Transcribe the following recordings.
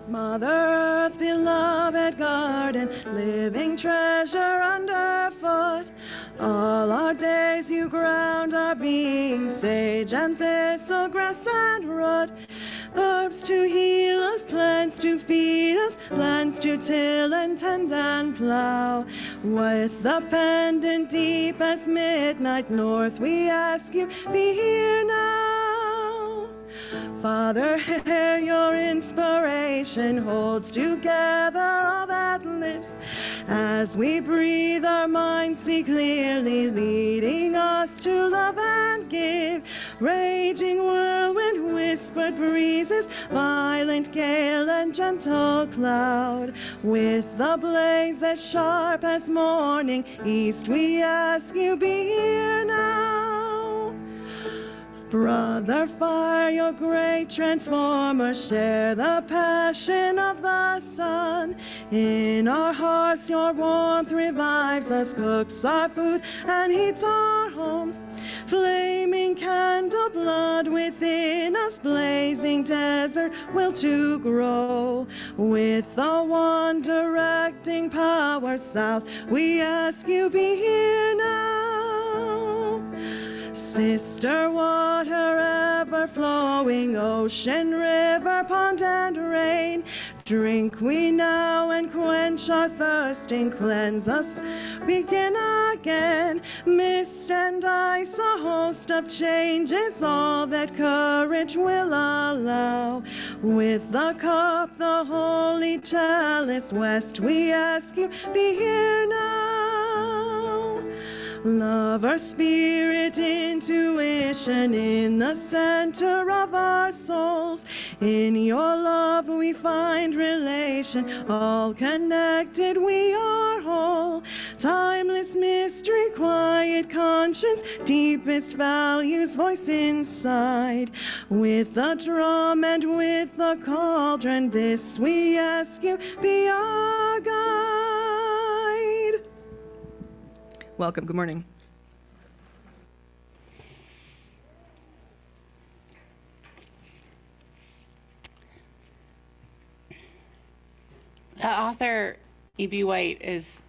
Mother Earth, beloved garden, living treasure underfoot. All our days you ground our being, sage and thistle, grass and root. Herbs to heal us, plants to feed us, lands to till and tend and plow. With the pendant deep as midnight north, we ask you, be here now. Father, here your inspiration holds together all that lives. As we breathe, our minds see clearly, leading us to love and give. Raging whirlwind, whispered breezes, violent gale and gentle cloud. With the blaze as sharp as morning east, we ask you, be here now. Brother fire, your great transformer, share the passion of the sun. In our hearts your warmth revives us, cooks our food and heats our homes. Flaming candle blood within us, blazing desert will to grow. With the one directing power south, we ask you, be here now. Sister water ever flowing, ocean, river, pond and rain, drink we now and quench our thirsting, cleanse us, begin again. Mist and ice, a host of changes, all that courage will allow. With the cup, the holy chalice, west we ask you, be here now. Lover, spirit, intuition in the center of our souls. In your love we find relation, all connected we are whole. Timeless mystery, quiet conscience, deepest values voice inside. With the drum and with the cauldron, this we ask you, be our guide. Welcome, good morning. The author, E.B. White, is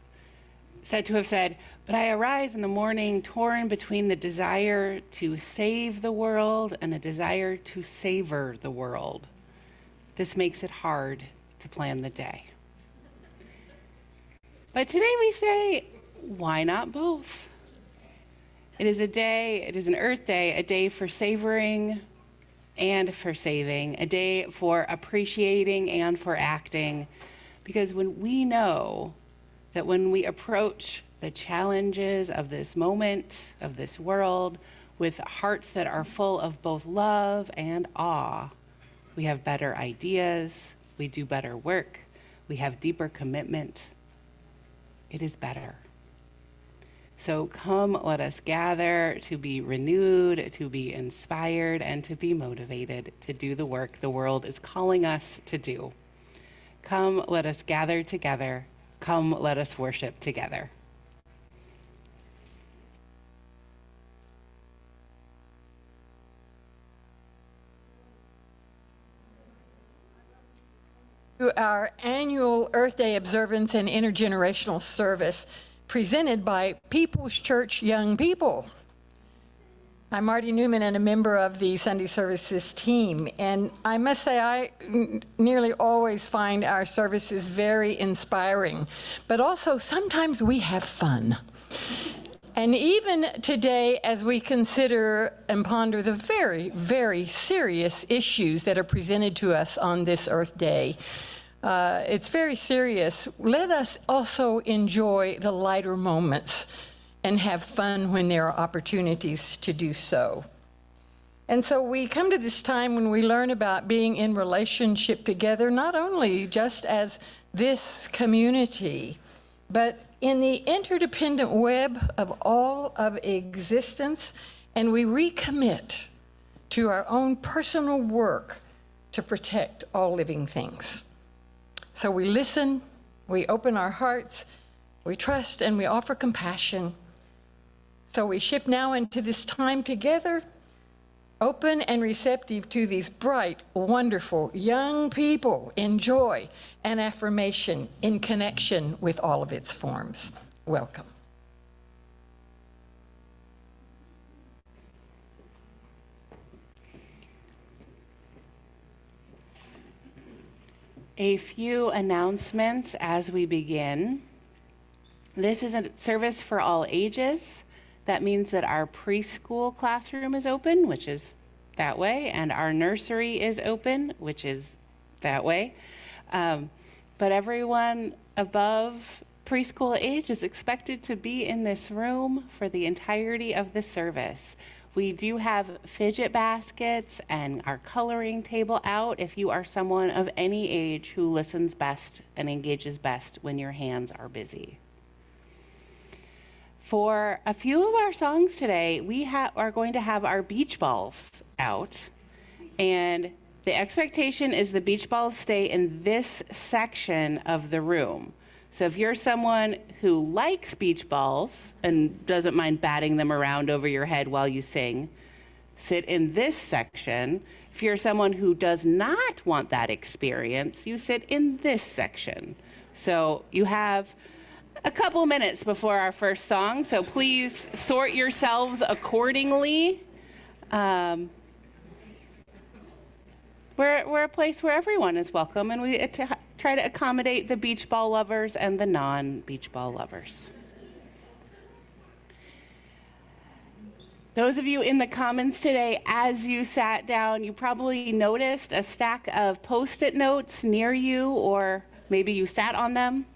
said to have said, "But I arise in the morning torn between the desire to save the world and a desire to savor the world. This makes it hard to plan the day." But today we say, why not both? It is an Earth Day, a day for savoring and for saving, a day for appreciating and for acting. Because when we know that when we approach the challenges of this moment, of this world, with hearts that are full of both love and awe, we have better ideas, we do better work, we have deeper commitment. It is better. So come, let us gather to be renewed, to be inspired, and to be motivated to do the work the world is calling us to do. Come, let us gather together. Come, let us worship together. To our annual Earth Day observance and intergenerational service presented by People's Church Young People. I'm Marty Newman and a member of the Sunday Services team, and I must say I nearly always find our services very inspiring, but also sometimes we have fun. And even today, as we consider and ponder the very, very serious issues that are presented to us on this Earth Day, it's very serious. Let us also enjoy the lighter moments and have fun when there are opportunities to do so. And so we come to this time when we learn about being in relationship together, not only just as this community, but in the interdependent web of all of existence, and we recommit to our own personal work to protect all living things. So we listen, we open our hearts, we trust, and we offer compassion. So we shift now into this time together open and receptive to these bright, wonderful young people in joy and affirmation in connection with all of its forms. Welcome. A few announcements as we begin. This is a service for all ages. That means that our preschool classroom is open, which is that way, and our nursery is open, which is that way. But everyone above preschool age is expected to be in this room for the entirety of the service. We do have fidget baskets and our coloring table out if you are someone of any age who listens best and engages best when your hands are busy. For a few of our songs today, we are going to have our beach balls out. And the expectation is the beach balls stay in this section of the room. So if you're someone who likes beach balls and doesn't mind batting them around over your head while you sing, sit in this section. If you're someone who does not want that experience, you sit in this section. So you have a couple minutes before our first song, so please sort yourselves accordingly. We're a place where everyone is welcome, and we try to accommodate the beach ball lovers and the non-beach ball lovers. Those of you in the Commons today, as you sat down, you probably noticed a stack of Post-it notes near you, or maybe you sat on them.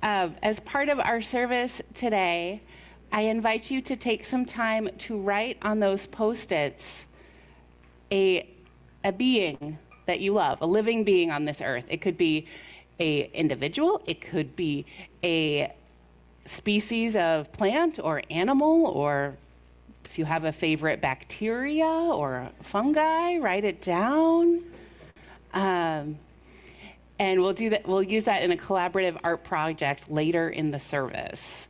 As part of our service today, I invite you to take some time to write on those Post-its a being that you love, a living being on this earth. It could be an individual, it could be a species of plant or animal, or if you have a favorite bacteria or fungi, write it down. And we'll do that. We'll use that in a collaborative art project later in the service.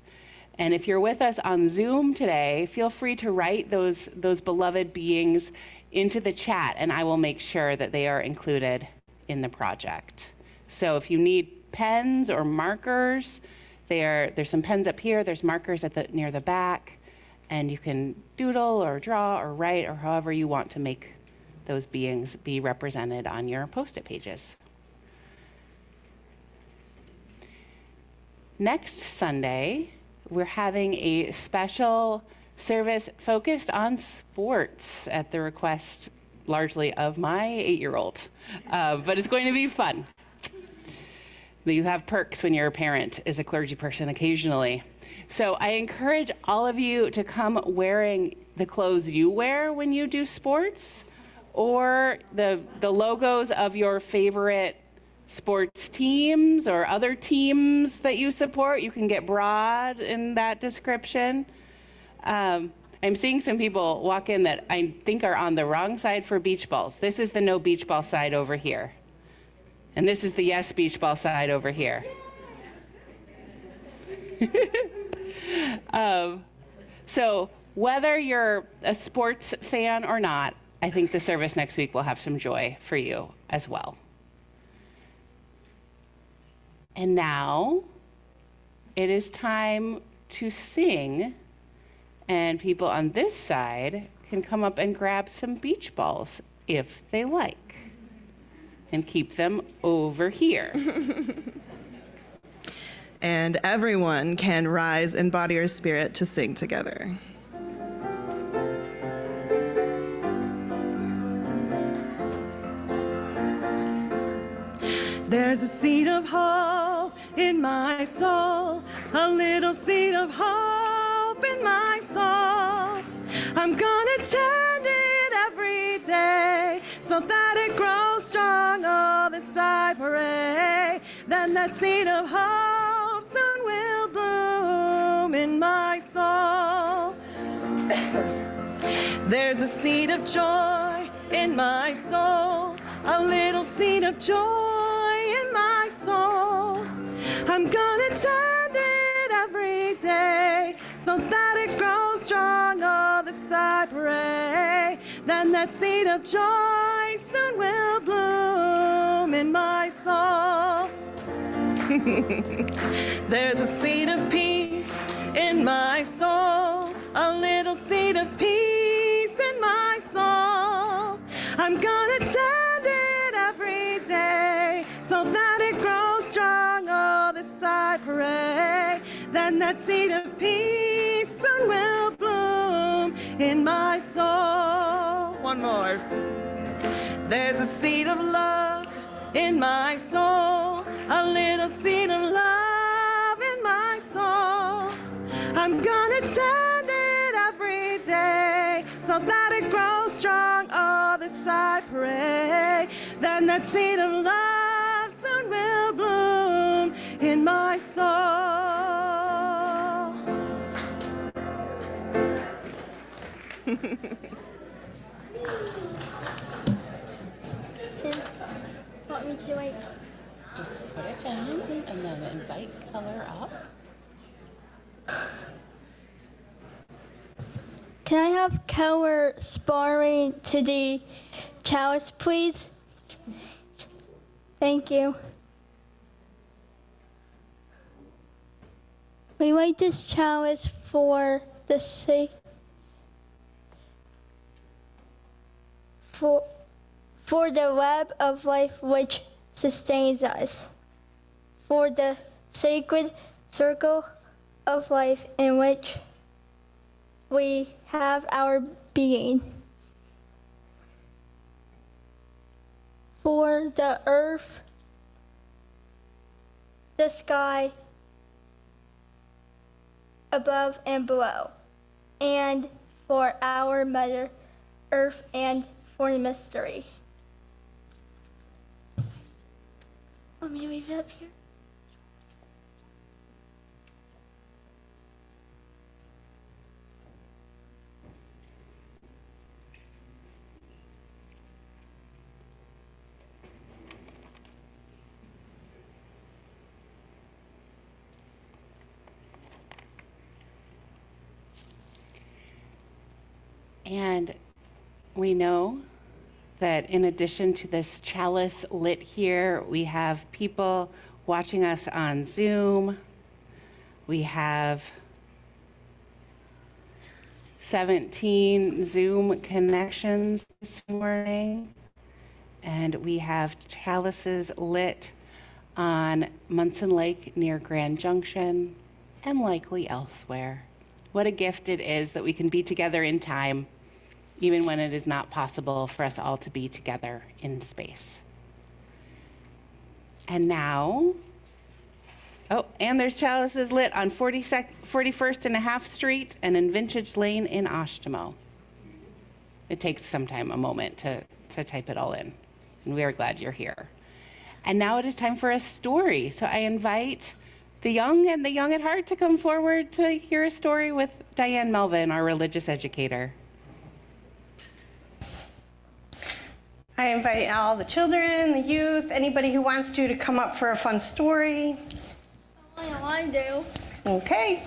And if you're with us on Zoom today, feel free to write those beloved beings into the chat, and I will make sure that they are included in the project. So if you need pens or markers, there's some pens up here, there's markers near the back, and you can doodle or draw or write or however you want to make those beings be represented on your Post-it pages. Next Sunday, we're having a special service focused on sports at the request largely of my 8-year-old, but it's going to be fun. You have perks when you're a parent as a clergy person occasionally. So I encourage all of you to come wearing the clothes you wear when you do sports, or the logos of your favorite sports teams or other teams that you support. You can get broad in that description. I'm seeing some people walk in that I think are on the wrong side for beach balls. This is the no beach ball side over here. And this is the yes beach ball side over here. So whether you're a sports fan or not, I think the service next week will have some joy for you as well. And now it is time to sing, and people on this side can come up and grab some beach balls if they like, and keep them over here. And everyone can rise in body or spirit to sing together. There's a seed of hope in my soul, a little seed of hope in my soul. I'm gonna tend it every day so that it grows strong. Oh, this I pray, then that seed of hope soon will bloom in my soul. There's a seed of joy in my soul, a little seed of joy in my soul. I'm gonna tend it every day so that it grows strong. Oh, this I pray, then that seed of joy soon will bloom in my soul. There's a seed of peace in my soul, a little seed of peace in my soul. I'm gonna tend it every day so that it grows strong. Oh, this I pray. Then that seed of peace soon will bloom in my soul. One more. There's a seed of love in my soul, a little seed of love in my soul. I'm gonna tend it every day so that it grows strong. Oh, this I pray. Then that seed of love soon will bloom in my soul. Want me to like Just put it down and then invite color up. Can I have color sparring to the chalice, please? Thank you. We light this chalice for the sake for the web of life which sustains us, for the sacred circle of life in which we have our being, for the earth, the sky above and below, and for our Mother Earth and for the mystery. Want me to leave it up here? And we know that in addition to this chalice lit here, we have people watching us on Zoom. We have 17 Zoom connections this morning, and we have chalices lit on Munson Lake near Grand Junction and likely elsewhere. What a gift it is that we can be together in time, even when it is not possible for us all to be together in space. And now, and there's chalices lit on 41st and a half Street and in Vintage Lane in Oshtemo. It takes some time, a moment to type it all in. And we are glad you're here. And now it is time for a story. So I invite the young and the young at heart to come forward to hear a story with Diane Melvin, our religious educator. I invite all the children, the youth, anybody who wants to come up for a fun story. I do. Okay.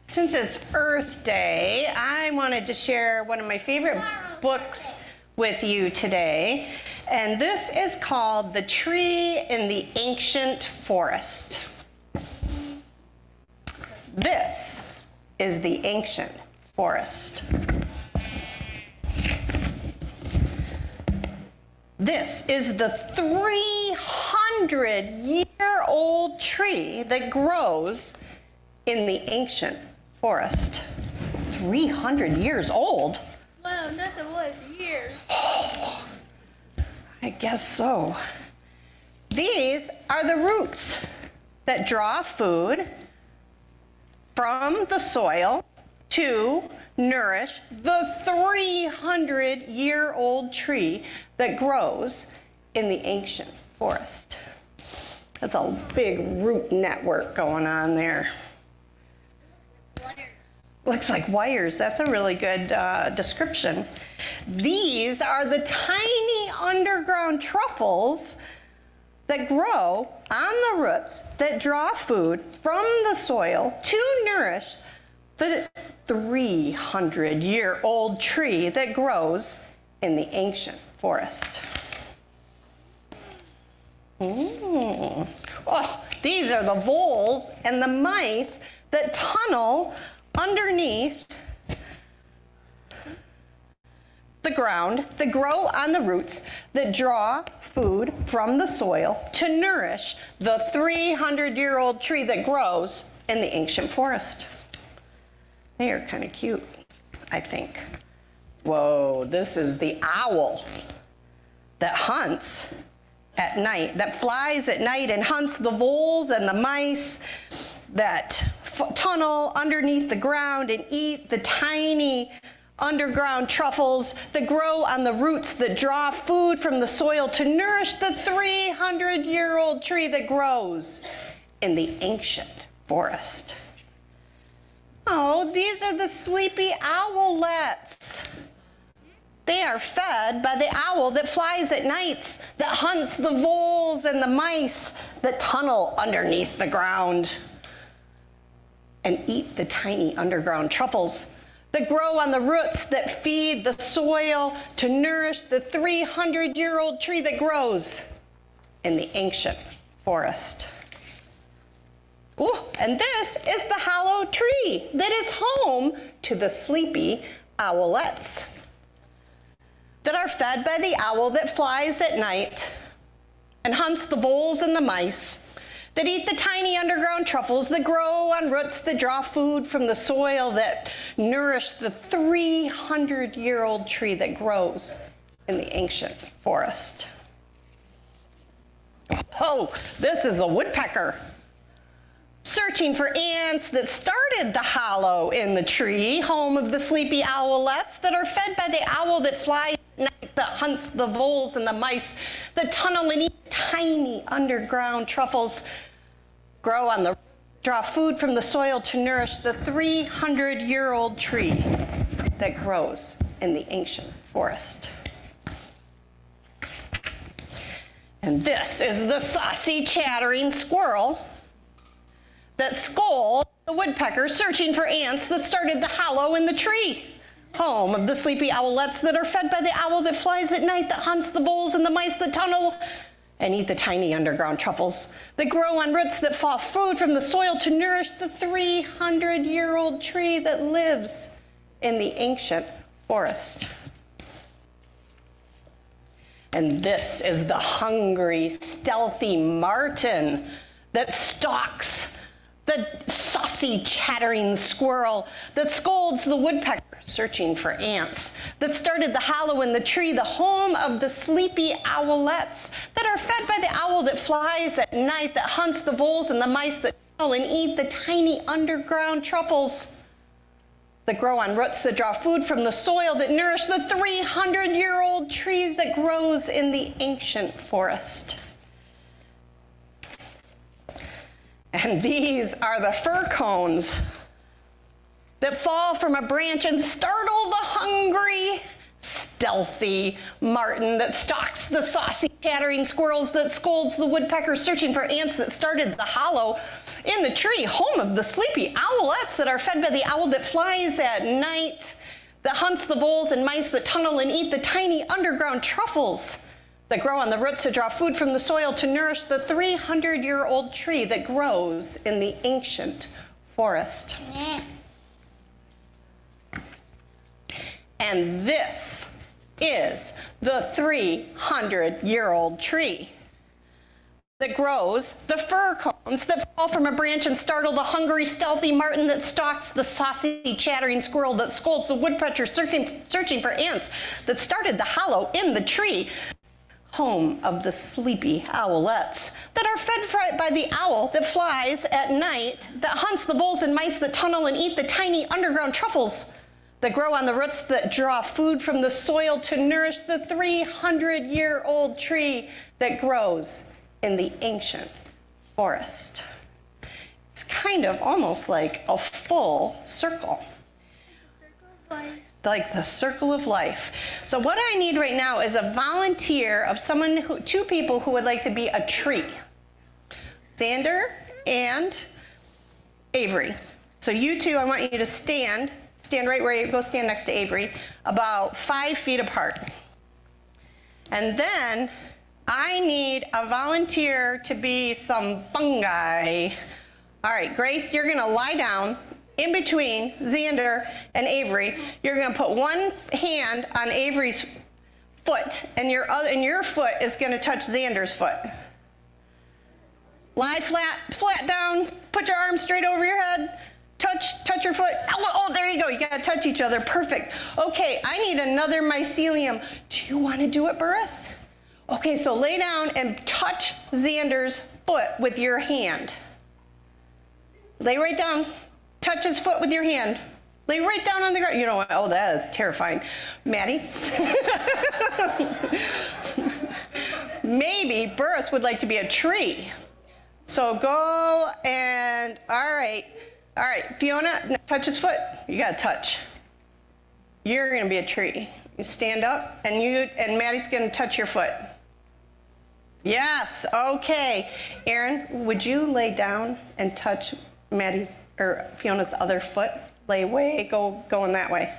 Since it's Earth Day, I wanted to share one of my favorite books with you today. And this is called The Tree in the Ancient Forest. This is the ancient forest. This is the 300-year-old tree that grows in the ancient forest. 300 years old? Wow, that's a lot of years. Oh, I guess so. These are the roots that draw food from the soil to nourish the 300-year-old tree that grows in the ancient forest. That's a big root network going on there. Looks like wires. That's a really good description. description. These are the tiny underground truffles that grow on the roots that draw food from the soil to nourish the 300-year-old tree that grows in the ancient forest. Oh, these are the voles and the mice that tunnel underneath the ground, that grow on the roots, that draw food from the soil to nourish the 300-year-old tree that grows in the ancient forest. They are kind of cute, I think. Whoa, this is the owl that hunts at night, that flies at night and hunts the voles and the mice that tunnel underneath the ground and eat the tiny underground truffles that grow on the roots that draw food from the soil to nourish the 300-year-old tree that grows in the ancient forest. Oh, these are the sleepy owlets. They are fed by the owl that flies at nights, that hunts the voles and the mice that tunnel underneath the ground and eat the tiny underground truffles that grow on the roots that feed the soil to nourish the 300-year-old tree that grows in the ancient forest. Ooh, and this is the hollow tree that is home to the sleepy owlets that are fed by the owl that flies at night and hunts the voles and the mice, that eat the tiny underground truffles that grow on roots that draw food from the soil that nourish the 300-year-old tree that grows in the ancient forest. Oh, this is the woodpecker, searching for ants that started the hollow in the tree, home of the sleepy owlets that are fed by the owl that flies at night, that hunts the voles and the mice that tunnel and eat tiny underground truffles, grow on the draw food from the soil to nourish the 300-year-old tree that grows in the ancient forest. And this is the saucy, chattering squirrel that scolds the woodpecker, searching for ants that started the hollow in the tree, home of the sleepy owlets that are fed by the owl that flies at night, that hunts the voles and the mice that tunnel and eat the tiny underground truffles that grow on roots that fall food from the soil to nourish the 300-year-old tree that lives in the ancient forest. And this is the hungry, stealthy martin that stalks the saucy, chattering squirrel that scolds the woodpecker, searching for ants, that started the hollow in the tree, the home of the sleepy owlets that are fed by the owl that flies at night, that hunts the voles and the mice that tunnel and eat the tiny underground truffles that grow on roots that draw food from the soil that nourish the 300-year-old tree that grows in the ancient forest. And these are the fir cones that fall from a branch and startle the hungry, stealthy martin that stalks the saucy, chattering squirrels, that scolds the woodpecker, searching for ants that started the hollow in the tree, home of the sleepy owlets that are fed by the owl that flies at night, that hunts the voles and mice that tunnel and eat the tiny underground truffles that grow on the roots to draw food from the soil to nourish the 300-year-old tree that grows in the ancient forest. And this is the 300-year-old tree that grows the fir cones that fall from a branch and startle the hungry, stealthy martin that stalks the saucy, chattering squirrel that scolds the woodpecker, searching for ants that started the hollow in the tree, home of the sleepy owlets that are fed by the owl that flies at night, that hunts the voles and mice that tunnel and eat the tiny underground truffles that grow on the roots that draw food from the soil to nourish the 300-year-old tree that grows in the ancient forest. It's kind of almost like a full circle. like the circle of life. So what I need right now is a volunteer of someone, two people who would like to be a tree. Xander and Avery. So you two, I want you to stand right where you go, stand next to Avery, about 5 feet apart. And then I need a volunteer to be some fungi. All right, Grace, you're gonna lie down in between Xander and Avery. You're gonna put one hand on Avery's foot, and your foot is gonna touch Xander's foot. Lie flat down, put your arms straight over your head, touch your foot. Oh, there you go, you gotta touch each other, perfect. Okay, I need another mycelium. Do you wanna do it, Burris? Okay, so lay down and touch Xander's foot with your hand. Lay right down, touch his foot with your hand. Lay right down on the ground. You know what, oh, that is terrifying. Maddie? Maybe Burris would like to be a tree. So go and, all right, Fiona, touch his foot. You gotta touch. You're gonna be a tree. You stand up, and Maddie's gonna touch your foot. Yes, okay. Aaron, would you lay down and touch Fiona's other foot? Lay way, going that way.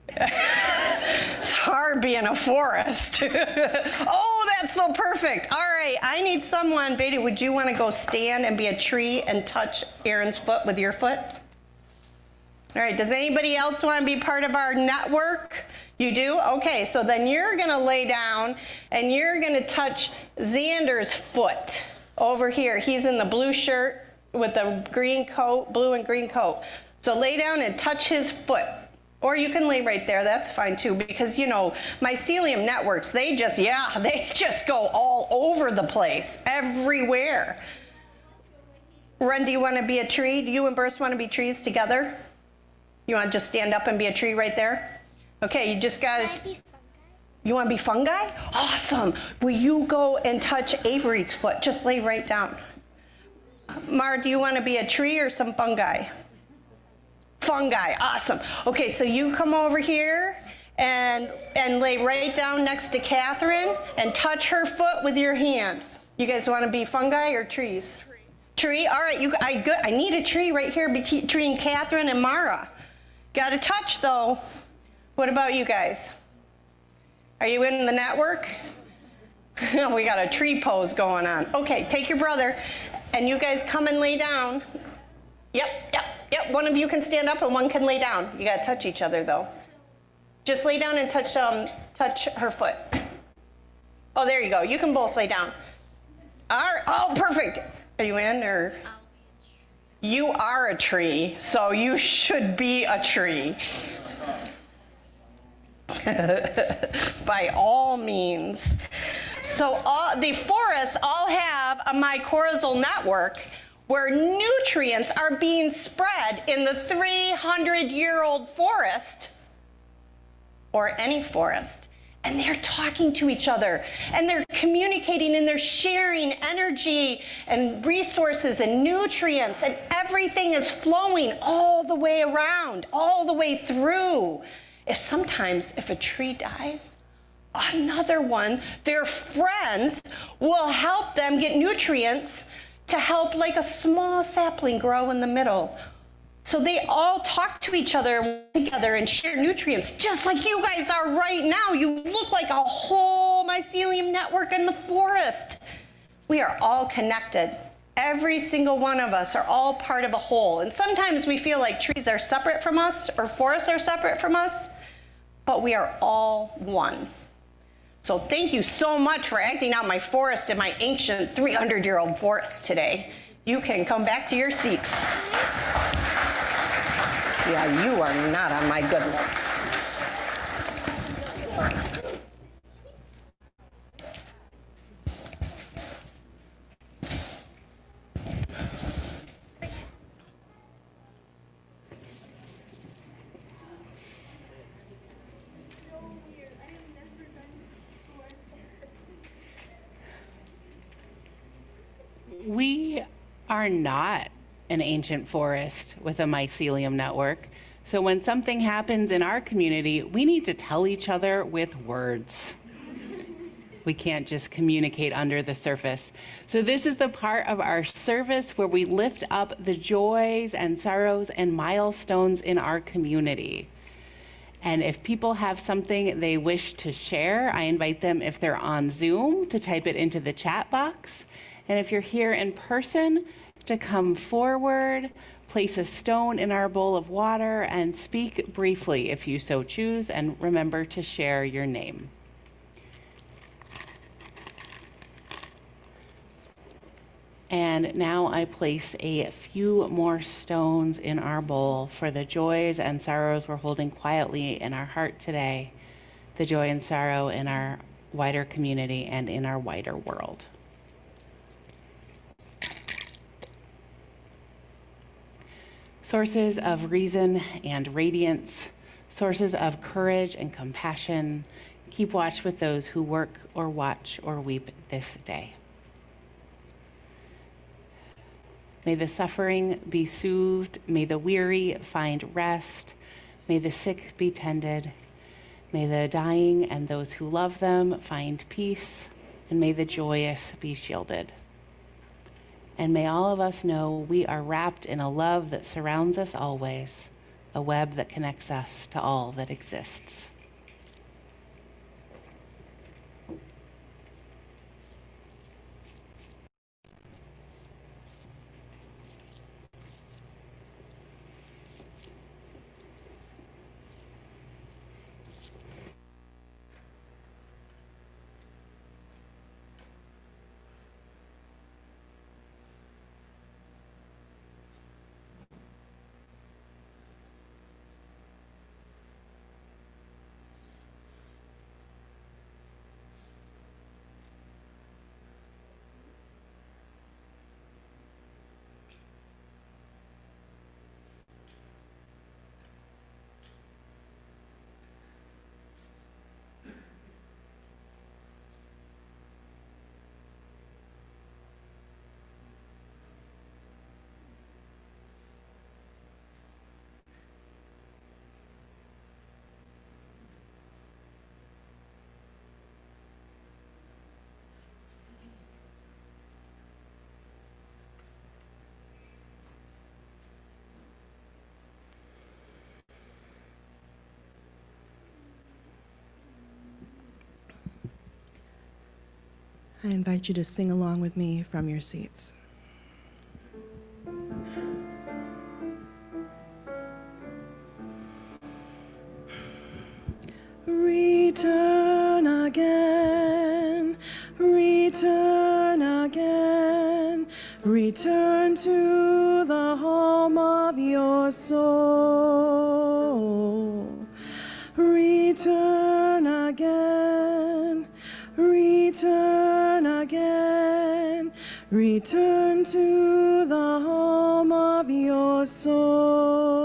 It's hard being a forest. Oh, that's so perfect. All right, I need someone. Veda, would you want to go stand and be a tree and touch Aaron's foot with your foot? All right, does anybody else want to be part of our network? You do? Okay, so then you're going to lay down and you're going to touch Xander's foot over here. He's in the blue shirt with the green coat, blue and green coat. So lay down and touch his foot. Or you can lay right there, that's fine too, because you know, mycelium networks, they just go all over the place, everywhere. Ren, do you want to be a tree? Do you and Burris want to be trees together? You want to just stand up and be a tree right there? Okay, you just got to... You want to be fungi? Awesome. Will you go and touch Avery's foot? Just lay right down. Mara, do you want to be a tree or some fungi? Fungi, awesome. Okay, so you come over here and lay right down next to Catherine and touch her foot with your hand. You guys want to be fungi or trees? Tree, all right, I need a tree right here between Catherine and Mara. Got to touch though. What about you guys? Are you in the network? We got a tree pose going on. Okay, take your brother and you guys come and lay down. Yep. One of you can stand up and one can lay down. You gotta touch each other though. Just lay down and touch her foot. Oh, there you go. You can both lay down. All right. Oh, perfect. Are you in or? You are a tree, so you should be a tree. By all means. So the forests all have a mycorrhizal network where nutrients are being spread in the 300-year-old forest, or any forest, and they're talking to each other, and they're communicating, and they're sharing energy and resources and nutrients, and everything is flowing all the way around, all the way through. Sometimes if a tree dies, another one, their friends will help them get nutrients to help like a small sapling grow in the middle. So they all talk to each other together and share nutrients, just like you guys are right now. You look like a whole mycelium network in the forest. We are all connected. Every single one of us are all part of a whole. And sometimes we feel like trees are separate from us or forests are separate from us, but we are all one. So thank you so much for acting out my forest in my ancient 300-year-old forest today. You can come back to your seats. Yeah, you are not on my good list. We are not an ancient forest with a mycelium network. So when something happens in our community, we need to tell each other with words. We can't just communicate under the surface. So this is the part of our service where we lift up the joys and sorrows and milestones in our community. And if people have something they wish to share, I invite them, if they're on Zoom, to type it into the chat box. And if you're here in person, to come forward, place a stone in our bowl of water, and speak briefly if you so choose, and remember to share your name. And now I place a few more stones in our bowl for the joys and sorrows we're holding quietly in our heart today, the joy and sorrow in our wider community and in our wider world. Sources of reason and radiance, sources of courage and compassion, keep watch with those who work or watch or weep this day. May the suffering be soothed. May the weary find rest. May the sick be tended. May the dying and those who love them find peace. And may the joyous be shielded. And may all of us know we are wrapped in a love that surrounds us always, a web that connects us to all that exists. I invite you to sing along with me from your seats. Return again, return again, return to the home of your soul. Return again, return again, return to the home of your soul.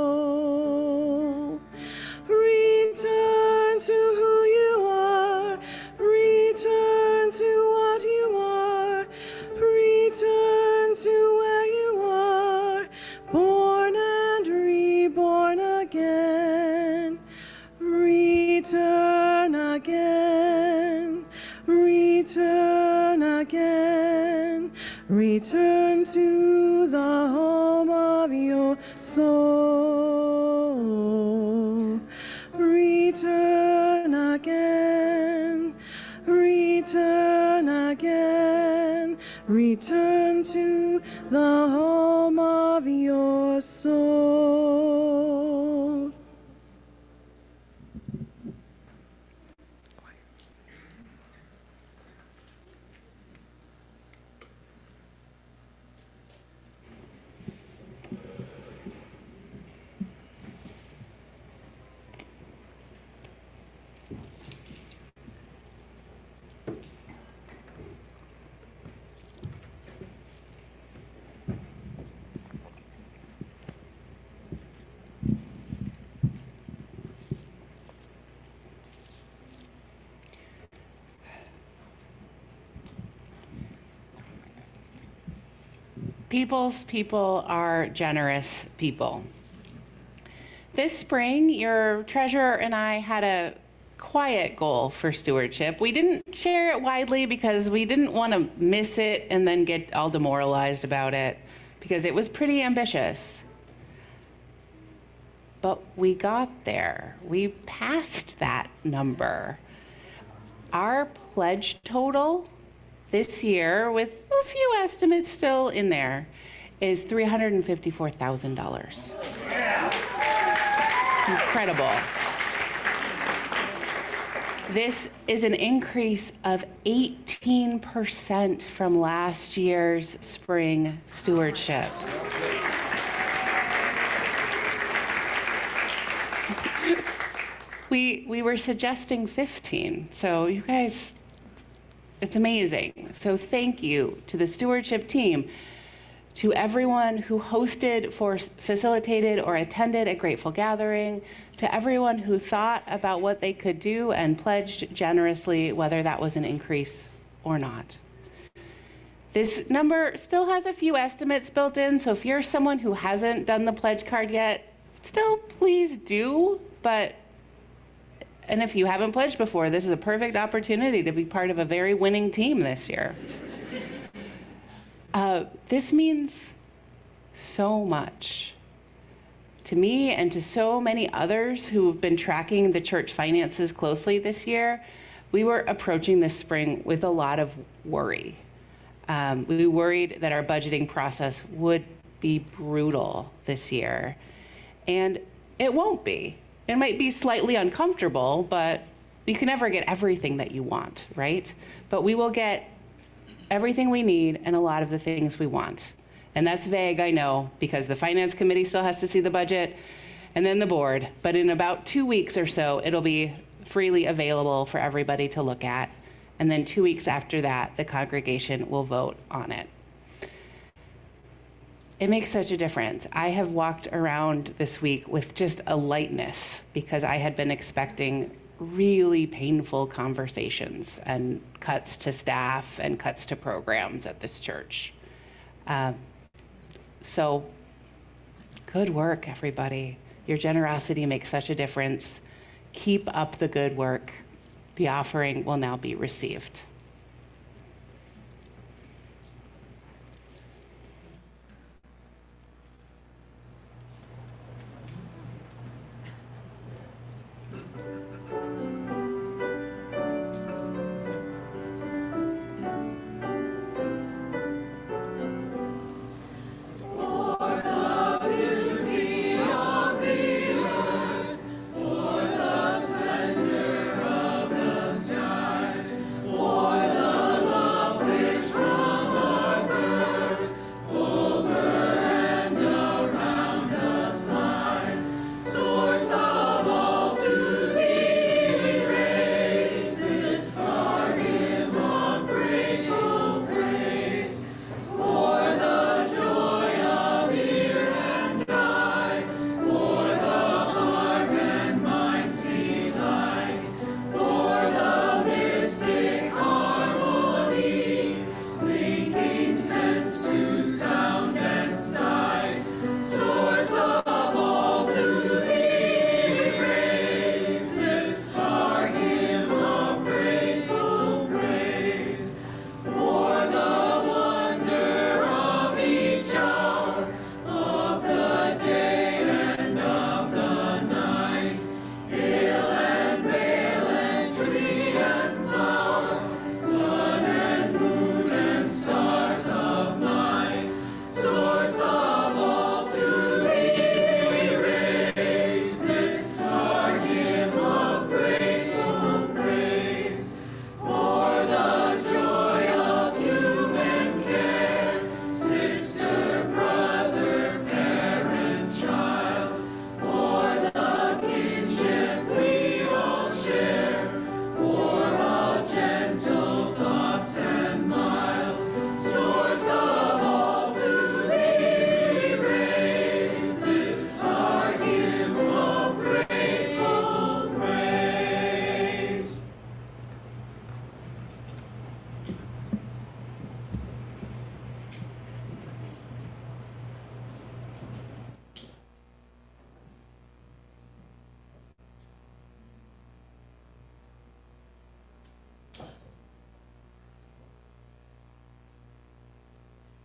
Return to who you are, return to what you are, return to where you are, born and reborn again. Return again, return again, return to the home of your soul. Return again, return again, return to the home of your soul. People's people are generous people. This spring, your treasurer and I had a quiet goal for stewardship. We didn't share it widely because we didn't want to miss it and then get all demoralized about it, because it was pretty ambitious. But we got there. We passed that number. Our pledge total this year, with a few estimates still in there, is $354,000. Incredible. This is an increase of 18% from last year's spring stewardship. We were suggesting 15, so you guys, it's amazing. So thank you to the stewardship team, to everyone who hosted, facilitated, or attended a Grateful Gathering, to everyone who thought about what they could do and pledged generously, whether that was an increase or not. This number still has a few estimates built in, so if you're someone who hasn't done the pledge card yet, still please do, and if you haven't pledged before, this is a perfect opportunity to be part of a very winning team this year. This means so much to me and to so many others who have been tracking the church finances closely this year. We were approaching this spring with a lot of worry. We worried that our budgeting process would be brutal this year, and it won't be. It might be slightly uncomfortable, but you can never get everything that you want, right? But we will get everything we need and a lot of the things we want. And that's vague, I know, because the finance committee still has to see the budget and then the board. But in about 2 weeks or so, it'll be freely available for everybody to look at. And then 2 weeks after that, the congregation will vote on it. It makes such a difference. I have walked around this week with just a lightness because I had been expecting really painful conversations and cuts to staff and cuts to programs at this church. So good work, everybody. Your generosity makes such a difference. Keep up the good work. The offering will now be received. For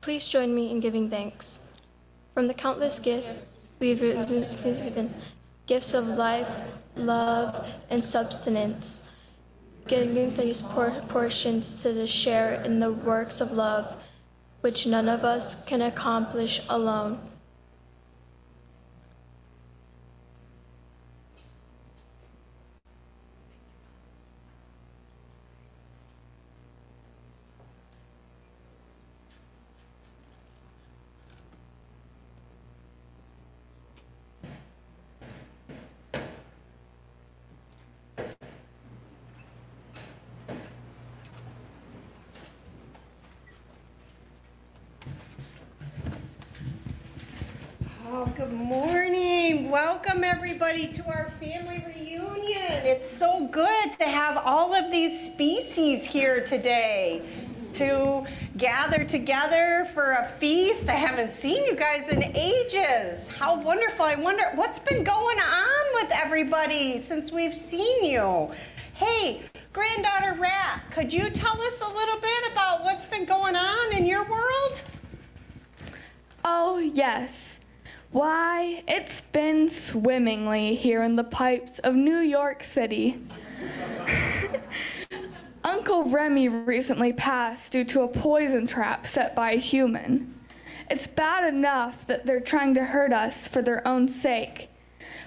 Please join me in giving thanks. From the countless gifts we've been given, gifts of life, love, and substance, giving these portions to the share in the works of love, which none of us can accomplish alone. Oh, good morning. Welcome everybody to our family reunion. It's so good to have all of these species here today to gather together for a feast. I haven't seen you guys in ages. How wonderful. I wonder what's been going on with everybody since we've seen you. Hey, Granddaughter Rat, could you tell us a little bit about what's been going on in your world? Oh, yes. Why, it's been swimmingly here in the pipes of New York City. Uncle Remy recently passed due to a poison trap set by a human. It's bad enough that they're trying to hurt us for their own sake.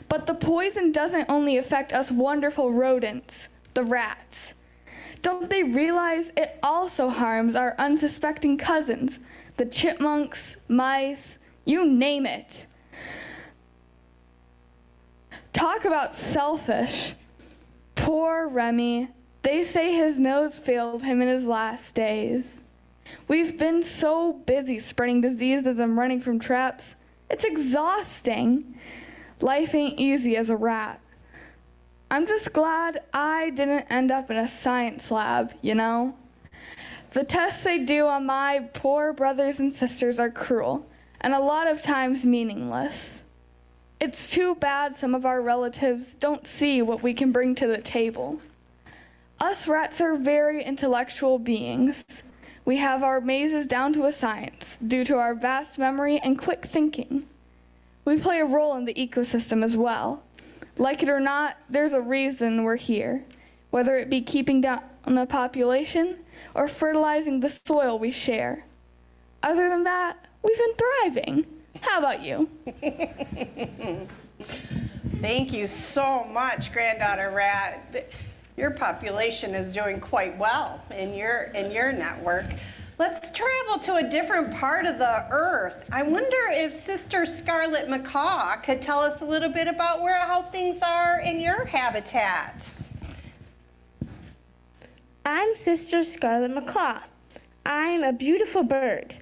But the poison doesn't only affect us wonderful rodents, the rats. Don't they realize it also harms our unsuspecting cousins, the chipmunks, mice, you name it? Talk about selfish. Poor Remy. They say his nose failed him in his last days. We've been so busy spreading diseases and running from traps. It's exhausting. Life ain't easy as a rat. I'm just glad I didn't end up in a science lab, you know? The tests they do on my poor brothers and sisters are cruel, and a lot of times meaningless. It's too bad some of our relatives don't see what we can bring to the table. Us rats are very intellectual beings. We have our mazes down to a science due to our vast memory and quick thinking. We play a role in the ecosystem as well. Like it or not, there's a reason we're here, whether it be keeping down a population or fertilizing the soil we share. Other than that, we've been thriving. How about you? Thank you so much, Granddaughter Rat. Your population is doing quite well in your network. Let's travel to a different part of the earth. I wonder if Sister Scarlet Macaw could tell us a little bit about how things are in your habitat. I'm Sister Scarlet Macaw. I'm a beautiful bird,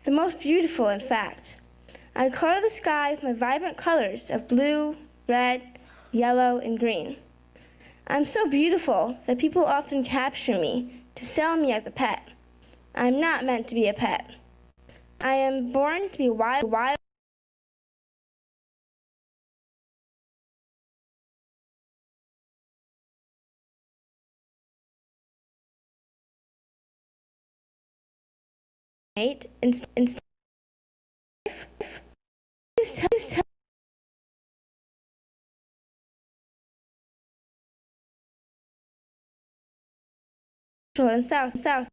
the most beautiful in fact. I color the sky with my vibrant colors of blue, red, yellow, and green. I'm so beautiful that people often capture me to sell me as a pet. I'm not meant to be a pet. I am born to be wild. Instead and south.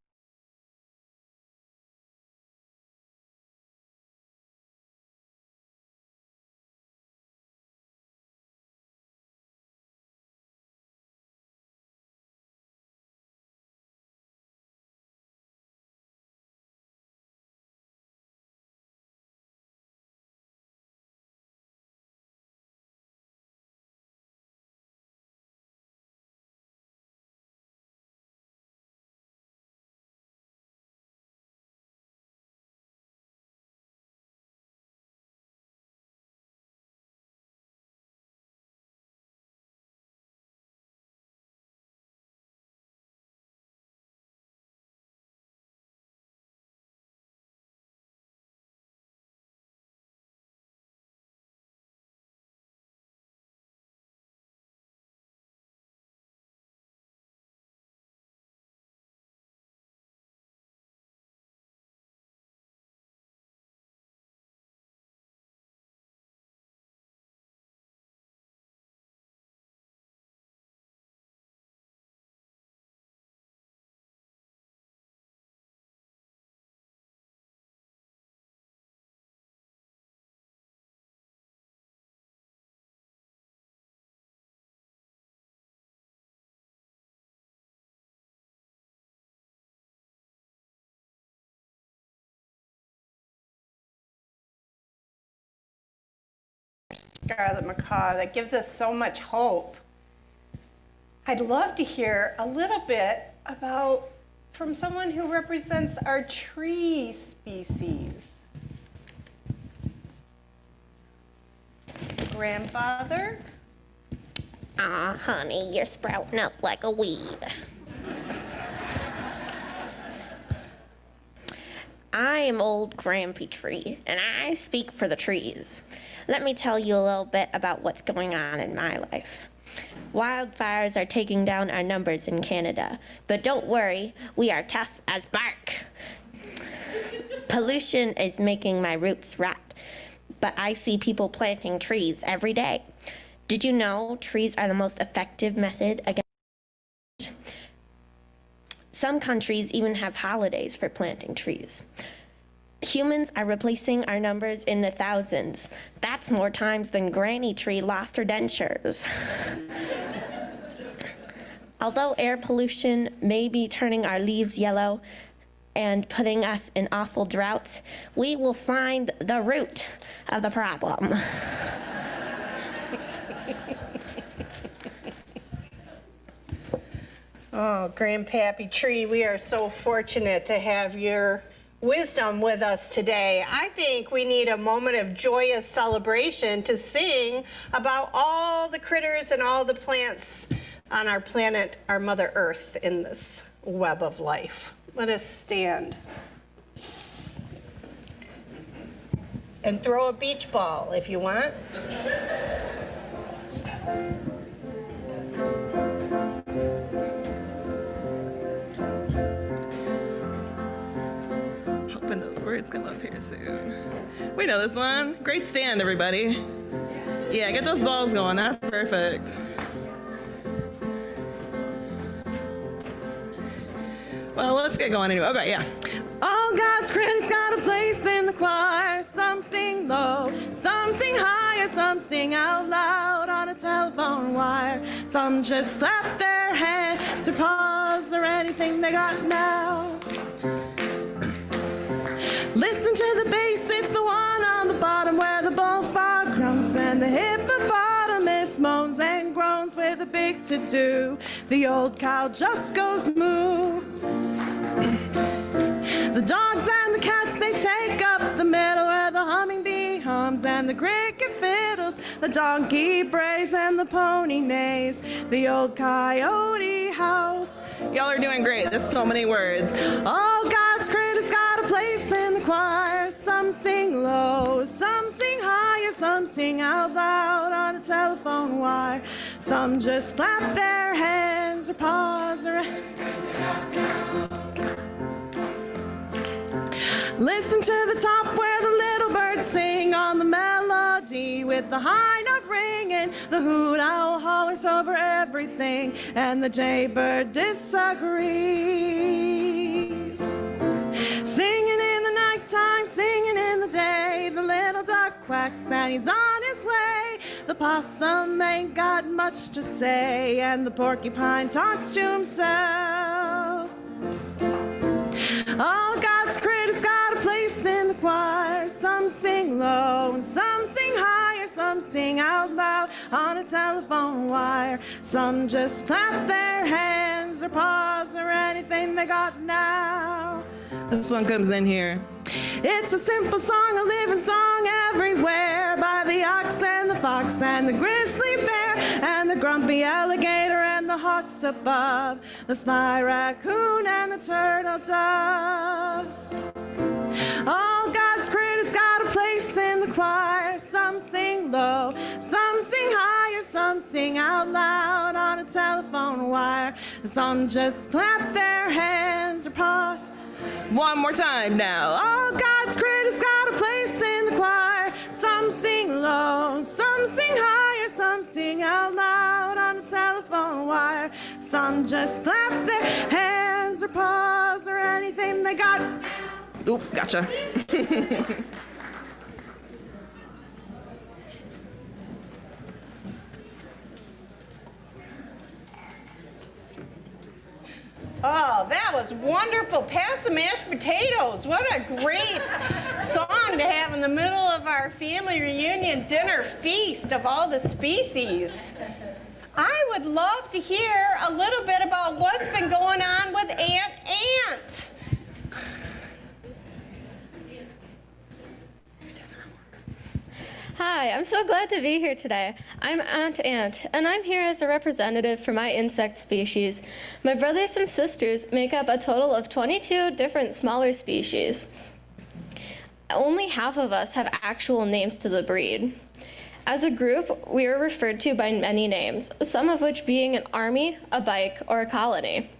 Scarlet Macaw that gives us so much hope. I'd love to hear a little bit about from someone who represents our tree species. Grandfather? Aw, honey, you're sprouting up like a weed. I am old Grampy Tree, and I speak for the trees. Let me tell you a little bit about what's going on in my life. Wildfires are taking down our numbers in Canada, but don't worry, we are tough as bark. Pollution is making my roots rot, but I see people planting trees every day. Did you know trees are the most effective method against? Some countries even have holidays for planting trees. Humans are replacing our numbers in the thousands. That's more times than Granny Tree lost her dentures. Although air pollution may be turning our leaves yellow and putting us in awful droughts, we will find the root of the problem. Oh, Grandpappy Tree, we are so fortunate to have your wisdom with us today. I think we need a moment of joyous celebration to sing about all the critters and all the plants on our planet, our Mother Earth, in this web of life. Let us stand and throw a beach ball if you want. Hoping those words come up here soon. We know this one. Great stand, everybody. Yeah, get those balls going. That's perfect. Well, let's get going anyway. Okay, yeah. All God's critters got a place in the choir. Some sing low, some sing higher, some sing out loud on a telephone wire. Some just clap their hands or pause or anything they got now. Listen to the bass, it's the one on the bottom where the bullfrog grumps and the hippopotamus moans and groans with a big to-do. The old cow just goes moo. The dogs and the cats, they take up the middle where the hummingbee hums and the cricket fiddles. The donkey brays and the pony neighs. The old coyote howls. Y'all are doing great. There's so many words. All God's critters got a place in the choir. Some sing low, some sing higher, some sing out loud on a telephone wire. Some just clap their hands or pause or... Listen to the top where the little birds sing on the melody with the high note ringing. The hoot owl hollers over everything and the jaybird disagrees. Singing in the nighttime, singing in the day, the little duck quacks and he's on his way. The possum ain't got much to say and the porcupine talks to himself. All God's critters got a place in the choir. Some sing low and some sing higher. Some sing out loud on a telephone wire. Some just clap their hands or pause or anything they got now. This one comes in here. It's a simple song, a living song everywhere, by the ox and the fox and the grizzly bear and the grumpy alligator and the hawks above, the sly raccoon and the turtle dove. All God's critters got a place in the choir. Some sing low, some sing higher, some sing out loud on a telephone wire. Some just clap their hands or pause. One more time now. All God's critters got a place in the choir. Some sing low, some sing higher, some sing out loud on a telephone wire. Some just clap their hands or pause or anything they got. Oop, gotcha. Oh, that was wonderful. Pass the mashed potatoes. What a great song fun to have in the middle of our family reunion dinner feast of all the species. I would love to hear a little bit about what's been going on with Aunt Ant. Hi, I'm so glad to be here today. I'm Aunt Ant, and I'm here as a representative for my insect species. My brothers and sisters make up a total of 22 different smaller species. Only half of us have actual names to the breed. As a group, we are referred to by many names, some of which being an army, a bike, or a colony.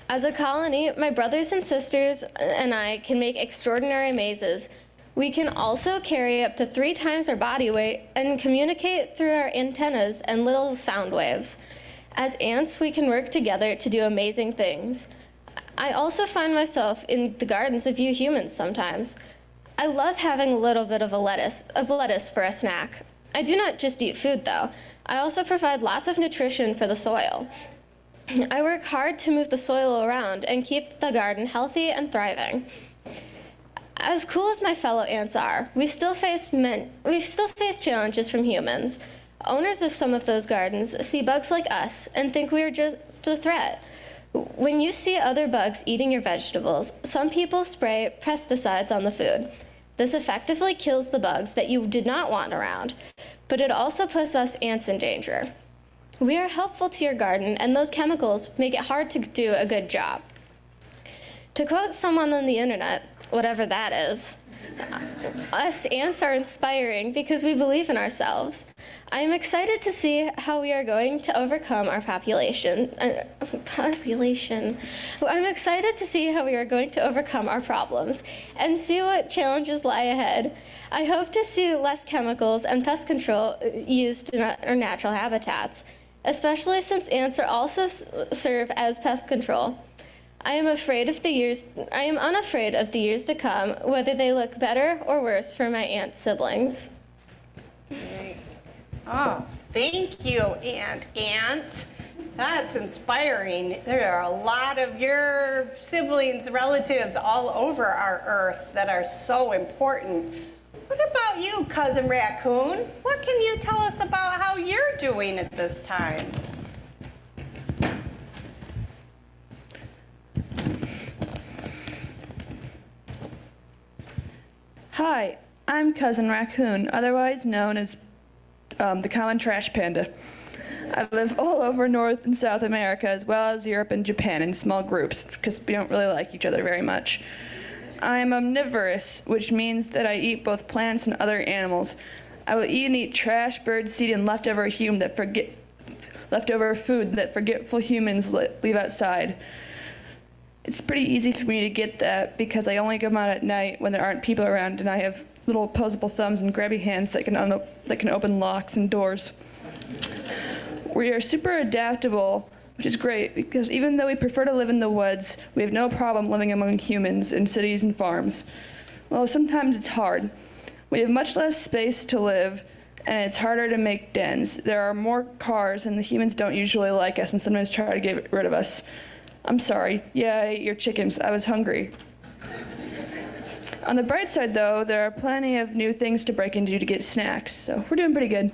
As a colony, my brothers and sisters and I can make extraordinary mazes. We can also carry up to 3 times our body weight and communicate through our antennas and little sound waves. As ants, we can work together to do amazing things. I also find myself in the gardens of you humans sometimes. I love having a little bit of lettuce for a snack. I do not just eat food, though. I also provide lots of nutrition for the soil. I work hard to move the soil around and keep the garden healthy and thriving. As cool as my fellow ants are, we still face challenges from humans. Owners of some of those gardens see bugs like us and think we are just a threat. When you see other bugs eating your vegetables, some people spray pesticides on the food. This effectively kills the bugs that you did not want around, but it also puts us ants in danger. We are helpful to your garden, and those chemicals make it hard to do a good job. To quote someone on the internet, whatever that is, us ants are inspiring because we believe in ourselves. I am excited to see how we are going to overcome our population. I'm excited to see how we are going to overcome our problems and see what challenges lie ahead. I hope to see less chemicals and pest control used in our natural habitats, especially since ants are also serve as pest control. I am unafraid of the years to come, whether they look better or worse for my ant siblings. Oh, thank you, Aunt Ant. That's inspiring. There are a lot of your siblings, relatives all over our earth that are so important. What about you, Cousin Raccoon? What can you tell us about how you're doing at this time? Hi, I'm Cousin Raccoon, otherwise known as the common trash panda. I live all over North and South America, as well as Europe and Japan in small groups, because we don't really like each other very much. I am omnivorous, which means that I eat both plants and other animals. I will even eat trash, bird seed, and leftover food that forgetful humans leave outside. It's pretty easy for me to get that because I only come out at night when there aren't people around, and I have little opposable thumbs and grabby hands that can open locks and doors. We are super adaptable, which is great because even though we prefer to live in the woods, we have no problem living among humans in cities and farms. Although sometimes it's hard. We have much less space to live, and it's harder to make dens. There are more cars, and the humans don't usually like us and sometimes try to get rid of us. I'm sorry. Yeah, I ate your chickens. I was hungry. On the bright side, though, there are plenty of new things to break into to get snacks, so we're doing pretty good.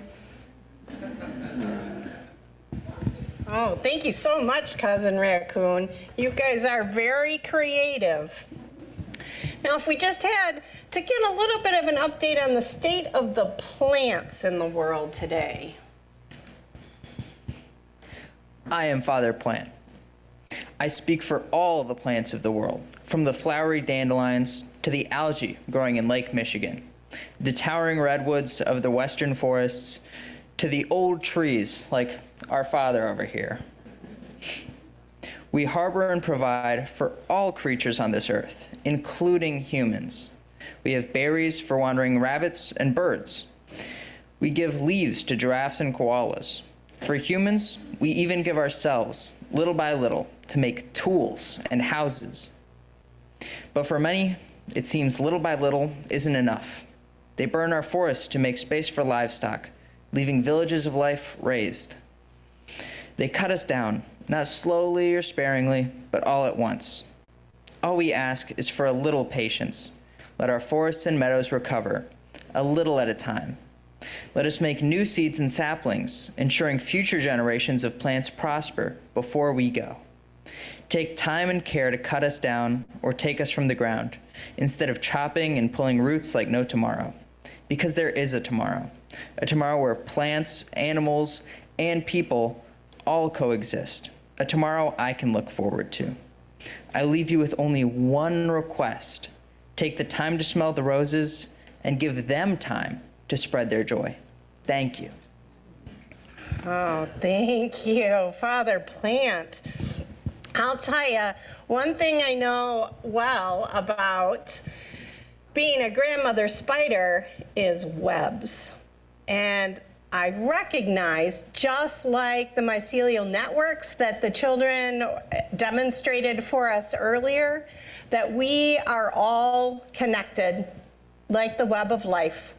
Oh, thank you so much, Cousin Raccoon. You guys are very creative. Now, if we just had to get a little bit of an update on the state of the plants in the world today. I am Father Plant. I speak for all the plants of the world, from the flowery dandelions to the algae growing in Lake Michigan, the towering redwoods of the western forests, to the old trees like our father over here. We harbor and provide for all creatures on this earth, including humans. We have berries for wandering rabbits and birds. We give leaves to giraffes and koalas. For humans, we even give ourselves, little by little, to make tools and houses. But for many, it seems little by little isn't enough. They burn our forests to make space for livestock, leaving villages of life raised. They cut us down, not slowly or sparingly, but all at once. All we ask is for a little patience. Let our forests and meadows recover, a little at a time. Let us make new seeds and saplings, ensuring future generations of plants prosper before we go. Take time and care to cut us down or take us from the ground, instead of chopping and pulling roots like no tomorrow. Because there is a tomorrow where plants, animals, and people all coexist, a tomorrow I can look forward to. I leave you with only one request. Take the time to smell the roses and give them time to spread their joy. Thank you. Oh, thank you, Father Plant. I'll tell you, one thing I know well about being a grandmother spider is webs. And I recognize, just like the mycelial networks that the children demonstrated for us earlier, that we are all connected like the web of life.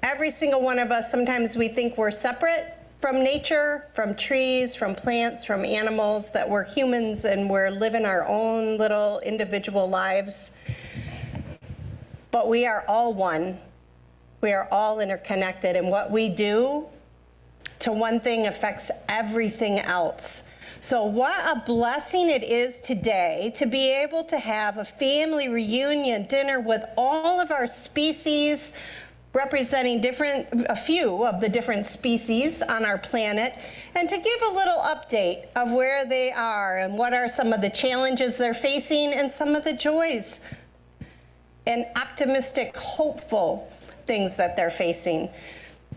Every single one of us, sometimes we think we're separate from nature, from trees, from plants, from animals, that we're humans and we're living our own little individual lives. But we are all one. We are all interconnected, and what we do to one thing affects everything else. So what a blessing it is today to be able to have a family reunion dinner with all of our species, representing a few of the different species on our planet, and to give a little update of where they are and what are some of the challenges they're facing and some of the joys and optimistic, hopeful things that they're facing.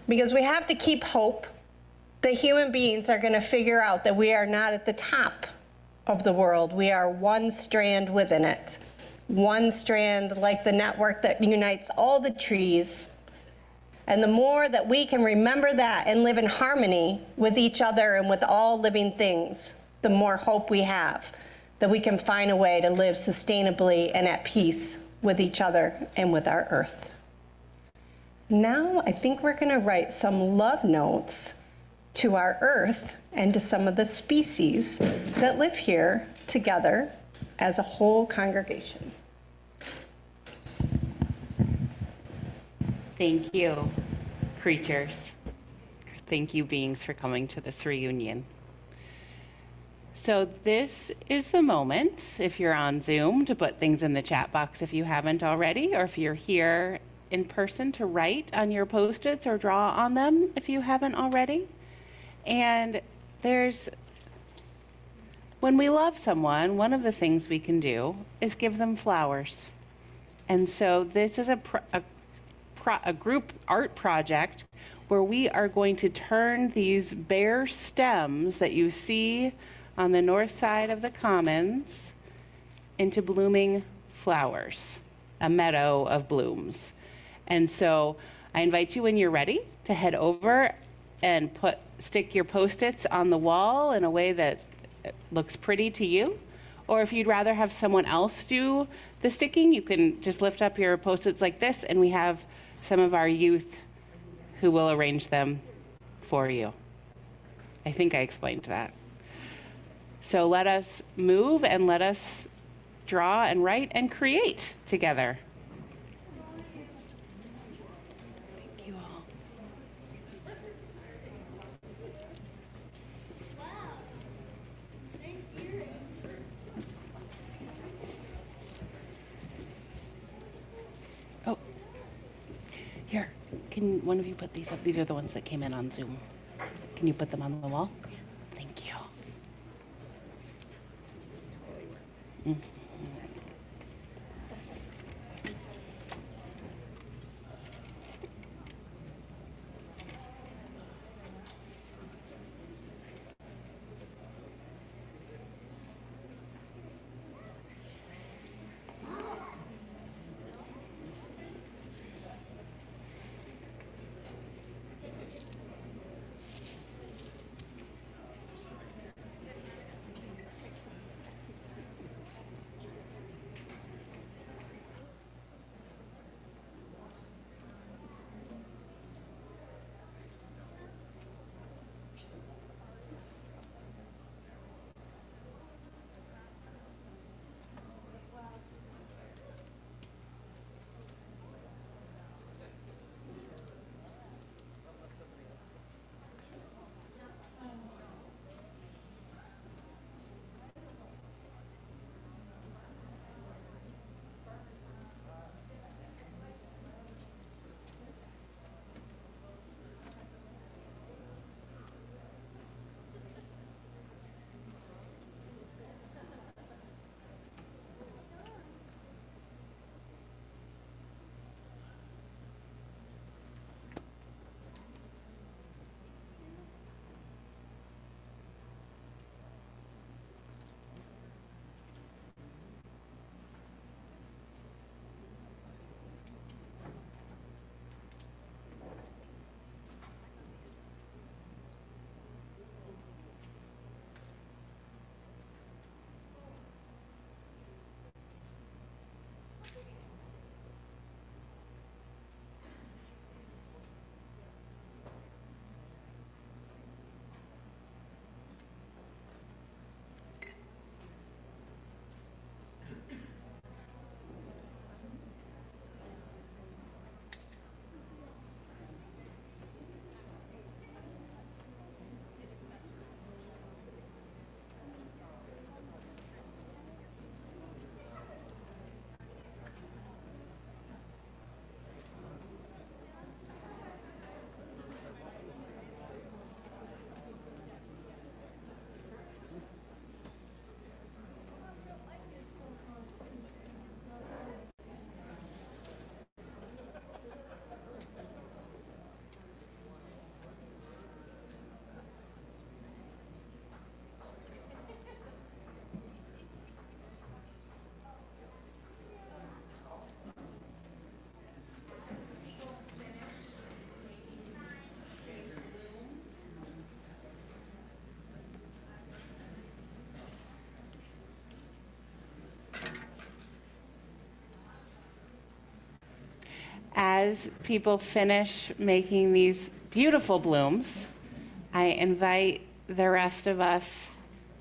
Because we have to keep hope that human beings are going to figure out that we are not at the top of the world. We are one strand within it. One strand like the network that unites all the trees. And the more that we can remember that and live in harmony with each other and with all living things, the more hope we have that we can find a way to live sustainably and at peace with each other and with our earth. Now, I think we're going to write some love notes to our earth and to some of the species that live here together as a whole congregation. Thank you, creatures. Thank you, beings, for coming to this reunion. So this is the moment, if you're on Zoom, to put things in the chat box if you haven't already, or if you're here in person, to write on your Post-its or draw on them if you haven't already. And when we love someone, one of the things we can do is give them flowers. And so this is a group art project where we are going to turn these bare stems that you see on the north side of the commons into blooming flowers, a meadow of blooms. And so I invite you, when you're ready, to head over and stick your Post-its on the wall in a way that looks pretty to you. Or if you'd rather have someone else do the sticking, you can just lift up your Post-its like this, and we have some of our youth who will arrange them for you. I think I explained that. So let us move and let us draw and write and create together. Thank you all. Oh, here, can one of you put these up? These are the ones that came in on Zoom. Can you put them on the wall? Thank you. Mm-hmm. As people finish making these beautiful blooms, I invite the rest of us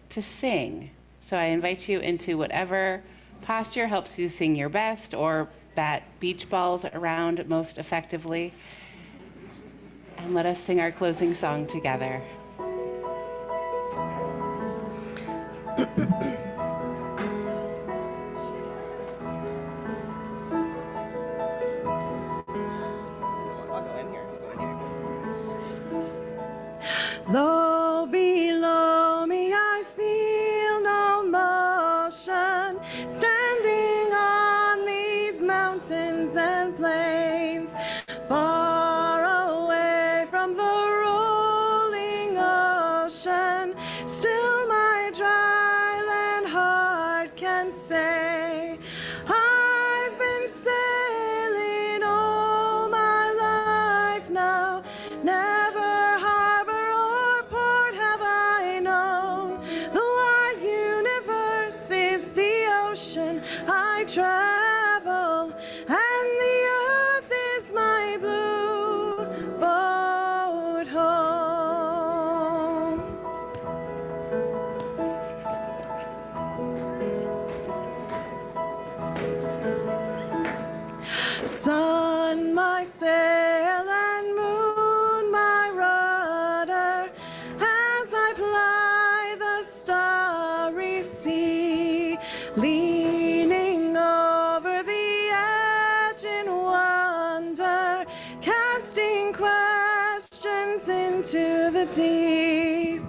to sing. So I invite you into whatever posture helps you sing your best or bat beach balls around most effectively. And let us sing our closing song together. Low below me, I feel no motion, standing on these mountains and plains, far away from the rolling ocean. Still my dry land heart can say, I've been sailing all my life now, never I travel, and the earth is my blue boat home. Sun, my sail, and moon, my rudder, as I ply the starry sea, leaning over the edge in wonder, casting questions into the deep,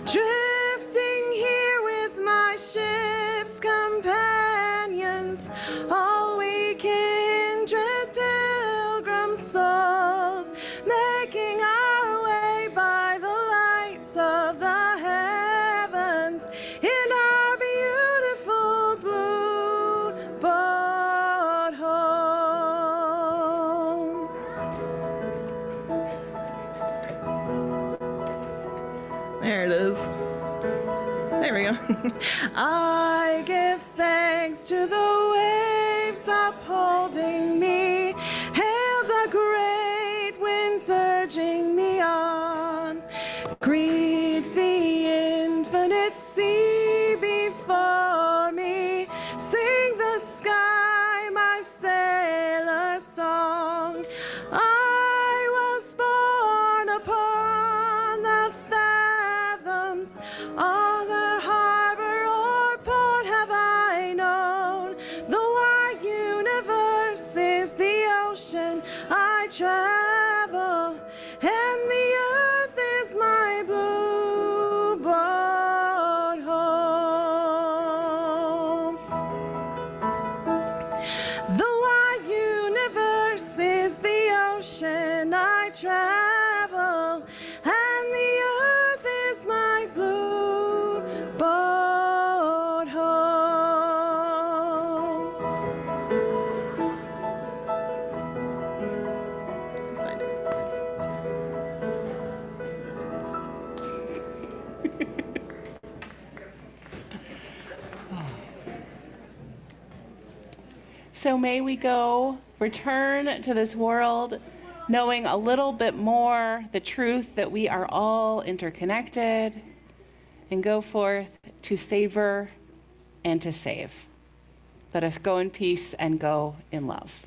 drifting here with my ship's companions, all we kindred pilgrim souls, making our way by the lights of the heavens in our beautiful blue boat home. There it is. There we go. I give thanks to the waves upholding me, hail the great winds urging me on, greet the infinite sea before me, sing the sky my sailor song. I was born upon the fathoms, other harbor or port have I known. The wide universe is the ocean I travel, and the earth is my blue boat home. The wide universe is the ocean I travel, and the earth is my blue boat home. Find it first. So may we go return to this world knowing a little bit more the truth that we are all interconnected, and go forth to savor and to save. Let us go in peace and go in love.